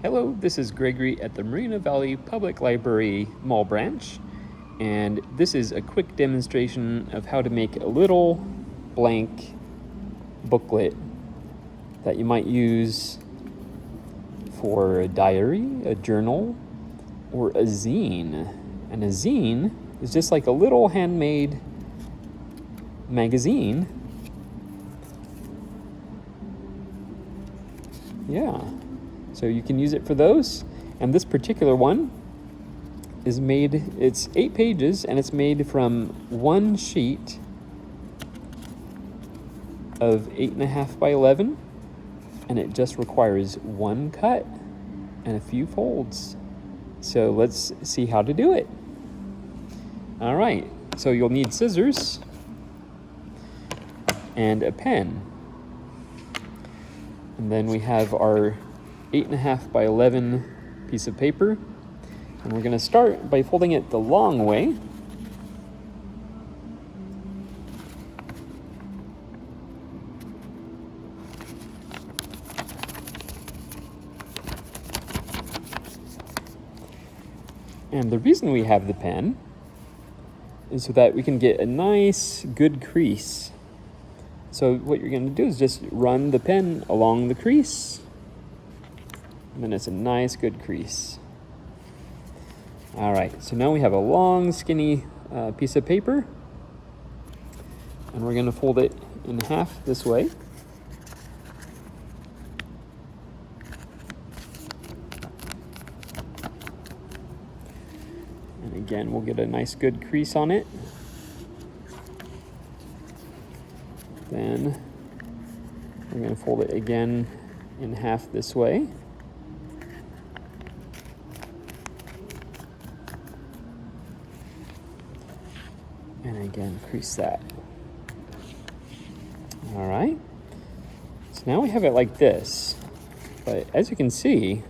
Hello, this is Gregory at the Moreno Valley Public Library Mall Branch, and this is a quick demonstration of how to make a little blank booklet that you might use for a diary, a journal, or a zine. And a zine is just like a little handmade magazine. Yeah. So you can use it for those. And this particular one is made, it's 8 pages, and it's made from one sheet of 8.5 by 11. And it just requires one cut and a few folds. So let's see how to do it. All right, so you'll need scissors and a pen. And then we have our 8.5 by 11 piece of paper, and we're going to start by folding it the long way. And the reason we have the pen is so that we can get a nice good crease. So what you're going to do is just run the pen along the crease, and then it's a nice good crease. All right, so now we have a long skinny piece of paper, and we're going to fold it in half this way. And again, we'll get a nice good crease on it. Then we're going to fold it again in half this way. And again, crease that. All right. So now we have it like this. But as you can see,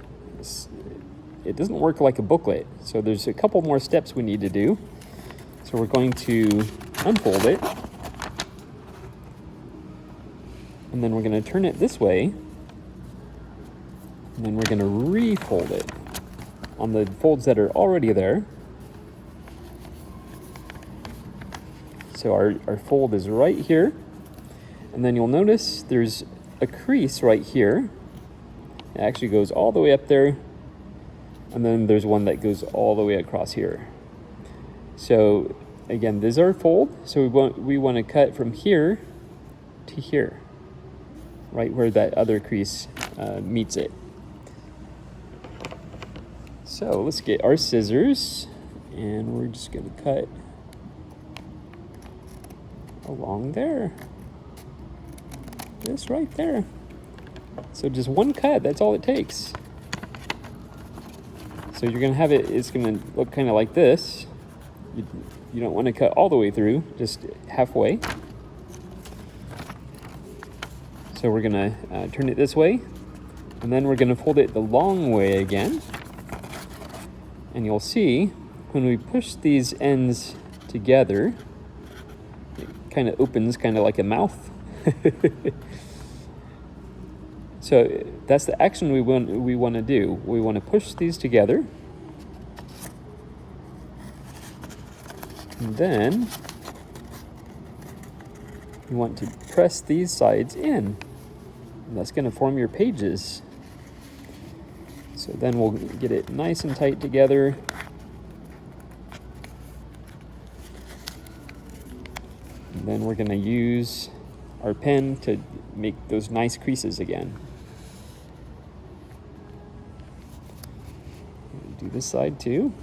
it doesn't work like a booklet. So there's a couple more steps we need to do. So we're going to unfold it. And then we're going to turn it this way. And then we're going to refold it on the folds that are already there. So our fold is right here. And then you'll notice there's a crease right here. It actually goes all the way up there. And then there's one that goes all the way across here. So again, this is our fold. So we want to cut from here to here, right where that other crease meets it. So let's get our scissors, and we're just going to cut along there. Just right there. So just one cut, that's all it takes. So you're going to have it, it's going to look kind of like this. You don't want to cut all the way through, just halfway. So we're going to turn it this way, and then we're going to fold it the long way again. And you'll see when we push these ends together, it kind of opens kind of like a mouth. So that's the action we want to do. We want to push these together. And then you want to press these sides in. And that's going to form your pages. So then we'll get it nice and tight together. And then we're going to use our pen to make those nice creases again. Do this side too.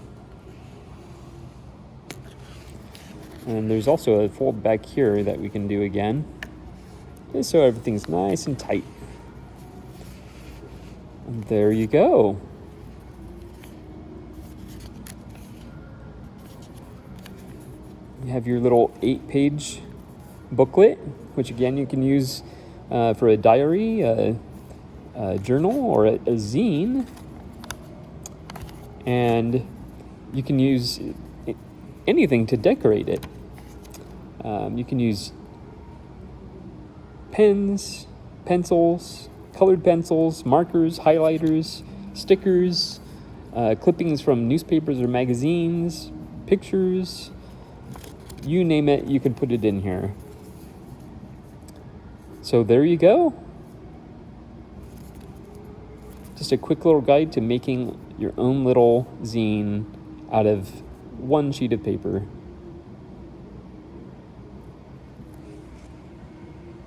And there's also a fold back here that we can do again, just so everything's nice and tight. And there you go. You have your little 8-page booklet, which again you can use for a diary, a journal, or a zine. And you can use anything to decorate it. You can use pens, pencils, colored pencils, markers, highlighters, stickers, clippings from newspapers or magazines, pictures, you name it, you can put it in here. So there you go. Just a quick little guide to making your own little zine out of one sheet of paper.